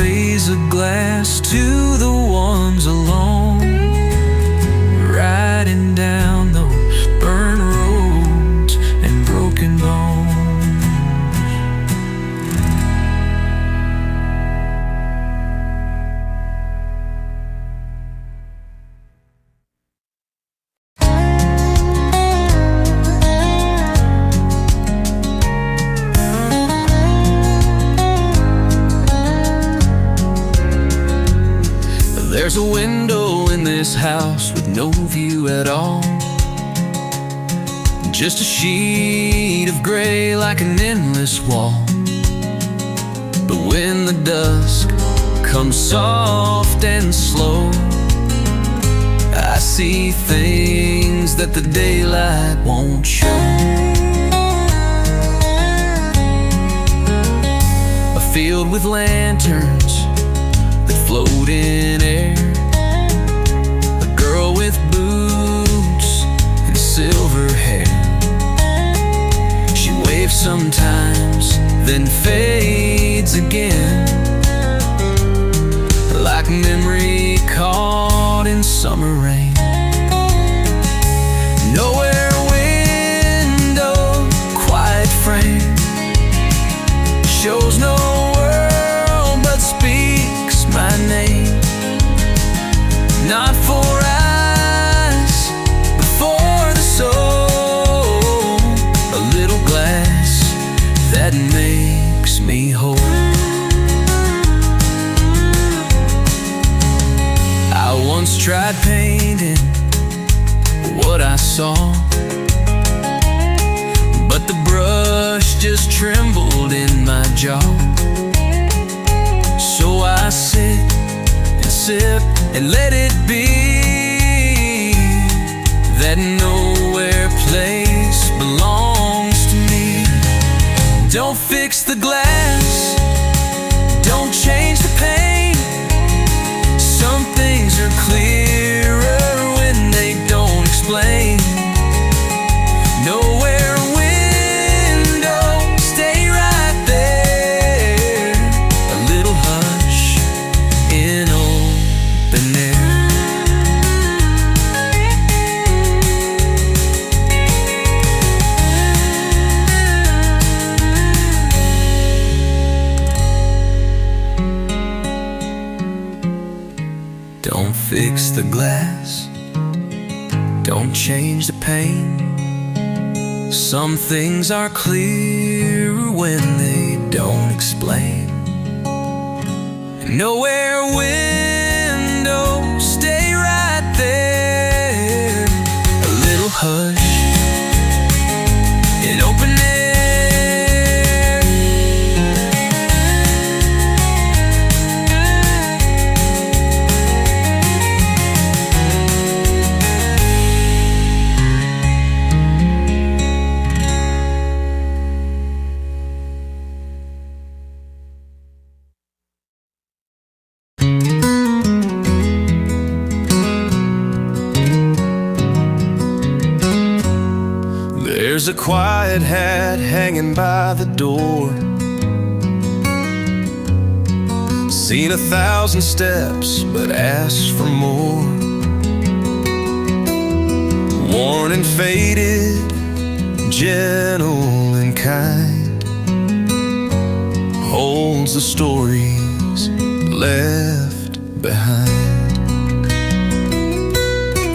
Speaker 1: raise a glass to the ones alone, riding down those burned roads and broken bones. There's a window in this house with no view at all, just a sheet of gray like an endless wall. But when the dusk comes soft and slow, I see things that the daylight won't show. A field with lanterns that float in air, a girl with boots and silver hair. She waves sometimes, then fades again, like memory caught in summer rain. Nowhere window, quiet frame, shows no world but speaks my name. Not for eyes, but for the soul. A little glass that makes me whole. I once tried painting what I saw, but the brush just trembled in my jaw. So I sit and sip and let it be, that nowhere place belongs to me. Don't fix the glass, don't change the pain. Some things are clearer when they don't explain. Nowhere window, stay right there. A little hush in open air. Don't fix the glass, don't change the pain. Some things are clear when they don't explain. Nowhere window, stay right there. A little hush in open air.
Speaker 2: There's a quiet hat hanging by the door. Seen 1,000 steps, but asked for more. Worn and faded, gentle and kind, holds the stories left behind.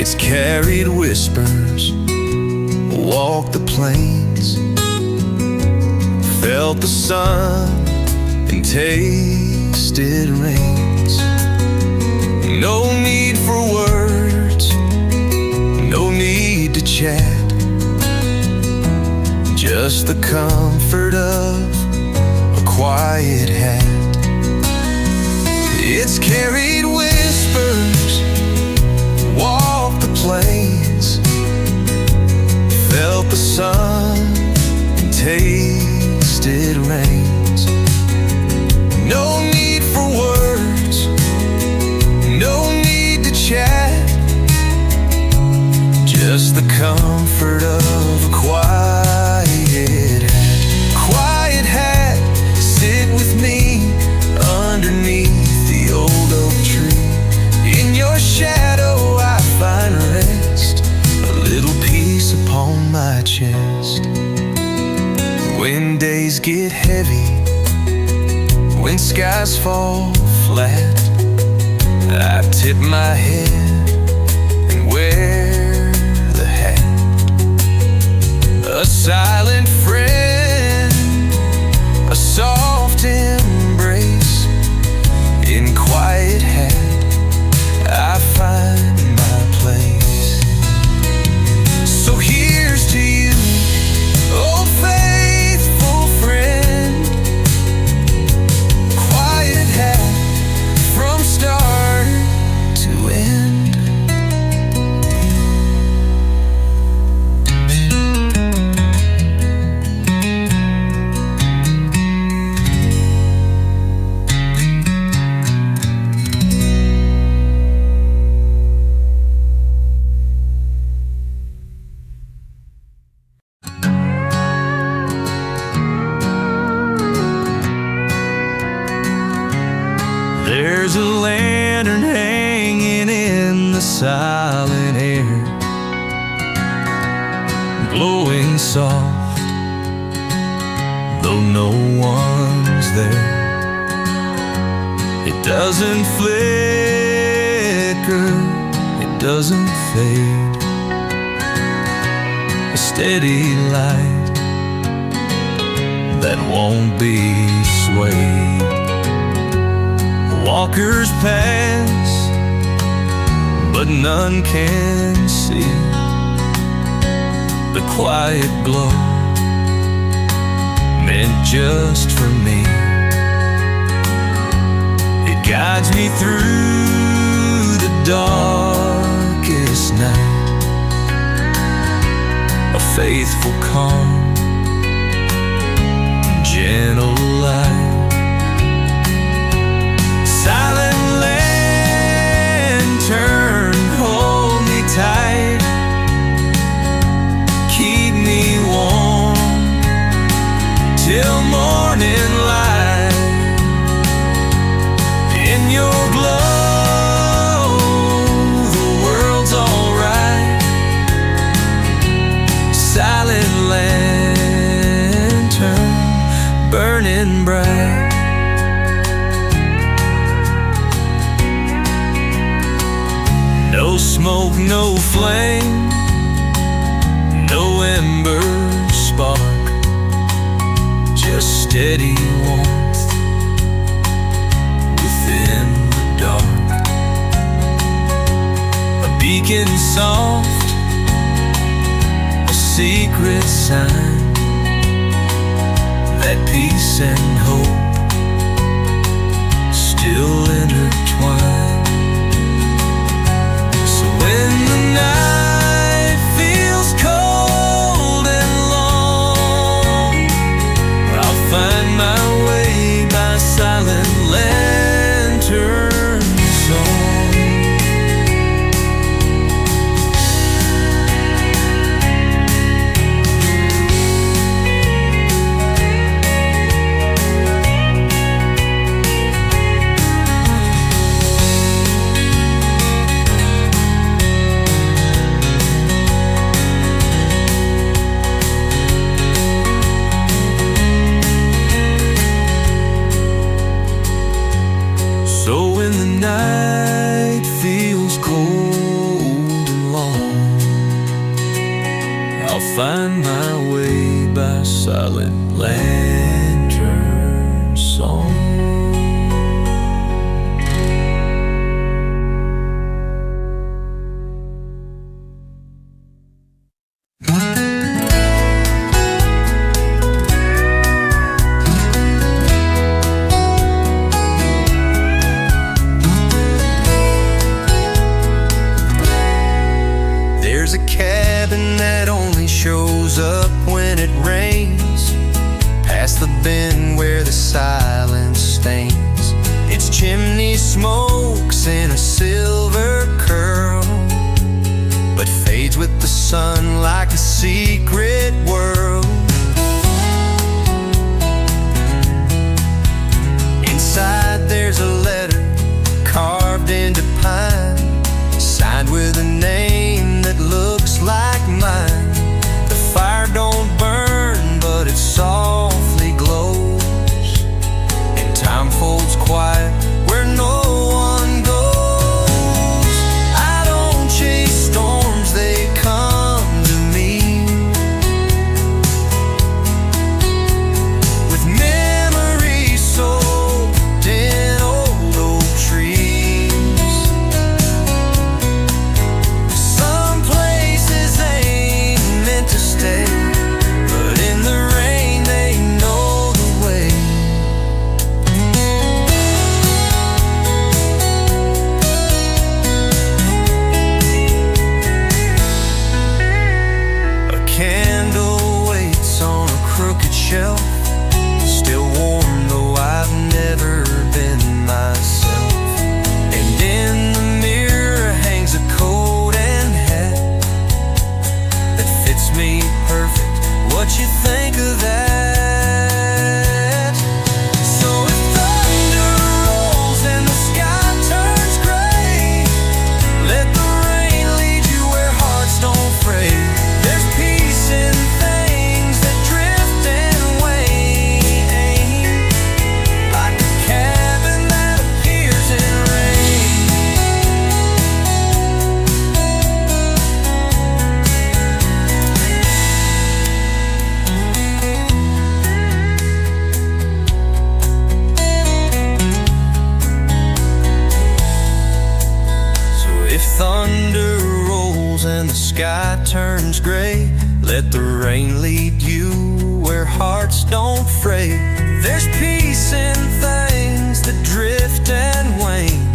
Speaker 2: It's carried whispers, walked the plains, felt the sun and tasted rains. No need for words, no need to chat, just the comfort of a quiet hat. It's carried whispers, walked the plains, felt the sun and tasted rains.
Speaker 1: skies fall flat, I tip my head and wear the hat. A silent friend, a soft embrace. In quiet hat, I find my place. So here's to you, oh faithful friend. Quiet hat from start to end.
Speaker 2: There's a lantern hanging in the silent air, glowing soft, though no one's there. It doesn't flicker, it doesn't fade. A steady light that won't be swayed. Walkers pass, but none can see the quiet glow meant just for me. It guides me through the darkest night, a faithful calm, gentle light. Silent lantern, hold me tight, keep me warm till morning light. In your glow, the world's alright. Silent lantern, burning bright. No smoke, no flame, no ember spark, just steady warmth within the dark. A beacon soft, a secret sign that peace and hope still intertwine. When the night feels cold and long, I'll find my way by silent lantern song. So when the night feels cold and long, I'll find my way by silent lantern song.
Speaker 1: There's a cabin that only shows up when it rains, past the bend where the silence stains. Its chimney smokes in a silver curl, but fades with the sun like a secret world. Inside there's a letter carved into pine, signed with a name that looks like mine. The fire don't burn, but it softly glows, and time folds
Speaker 2: sky turns gray, let the rain lead you where hearts don't fray. There's peace in things that drift and wane,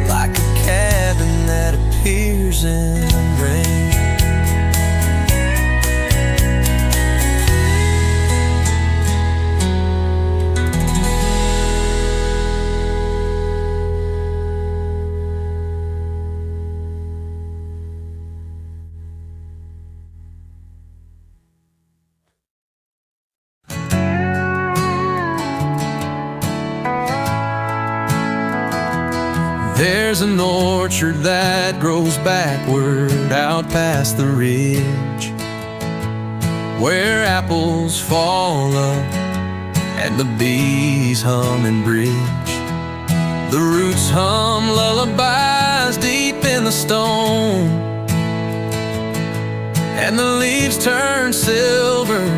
Speaker 2: like a cabin that appears in rain.
Speaker 1: There's an orchard that grows backward out past the ridge, where apples fall up and the bees hum and bridge. The roots hum lullabies deep in the stone, and the leaves turn silver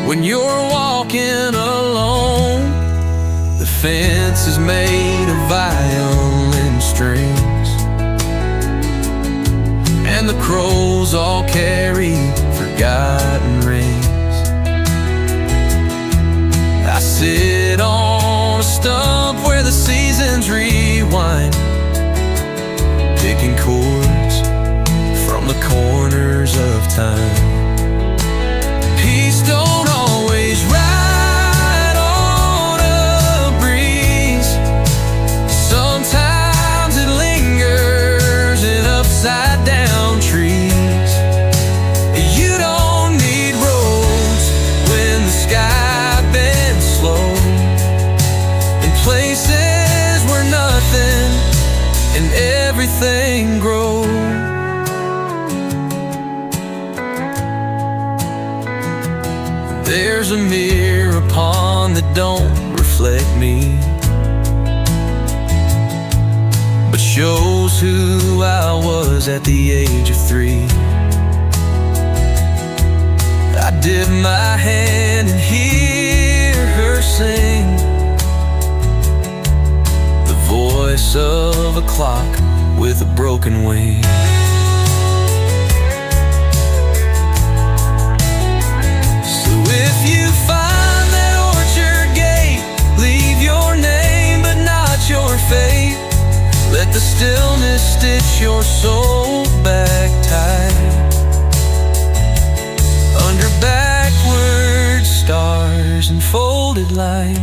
Speaker 1: when you're walking alone. The fence is made of violin strings, and the crows all carry forgotten rings. I sit on a stump where the seasons rewind, picking chords from the corners of time. Peace don't always ride on a breeze. Sometimes it lingers in upside down trees. You don't need roads when the sky bends slow, in places where nothing and everything grows. There's a mirror pond that don't reflect me, but shows who I was at the age of 3. I dip my hand and hear her sing, the voice of a clock with a broken wing. If you find that orchard gate, leave your name but not your fate. Let the stillness stitch your soul back tight, under backward stars and folded light.